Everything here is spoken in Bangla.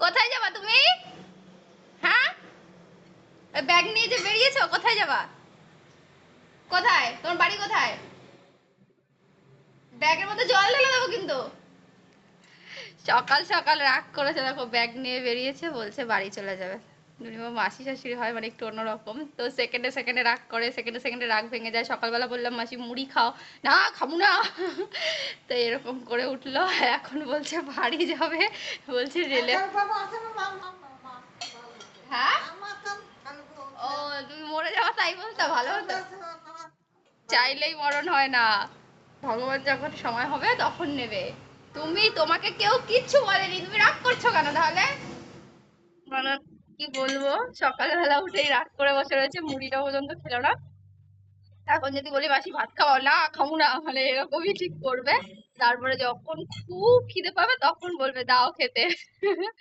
কোথায় যাবা তুমি? হ্যাঁ, ব্যাগ নিয়ে যে বেরিয়েছো, কোথায় যাবা? কোথায় তোমার বাড়ি? কোথায়? ব্যাগের মধ্যে জল ঢেলে দেবো কিন্তু। সকাল সকাল রাগ করেছে, দেখো ব্যাগ নিয়ে বেরিয়েছে, বলছে বাড়ি চলে যাবে। মাসি শাশুড়ি হয় মানে একটু অন্যরকম তো, সেকেন্ডে সেকেন্ডে রাগ করে, সেকেন্ডে সেকেন্ডে রাগ ভেঙে যায়। সকালবেলা বললাম মাসি মুড়ি খাও, না খাবো না। তো এরকম করে উঠলো, এখন বলছে বাড়ি যাবে, বলছে রেলে। হ্যাঁ, ও তুমি মরে যাওয়া তাই বলতে ভালো হতো। চাইলেই মরণ হয় না, ভগবান যখন সময় হবে তখন নেবে। তোমাকে কেউ কিচ্ছু বলেনি, তুমি রাগ করছো কেন তাহলে? মানে কি বলবো, সকালবেলা উঠেই রাগ করে বসে রয়েছে, মুড়িটা পর্যন্ত খেলো না। এখন যদি বলি মাসি ভাত খাওয়া, না খাবো না, মানে এরকমই ঠিক করবে। তারপরে যখন খুব খিদে পাবে তখন বলবে দাও খেতে।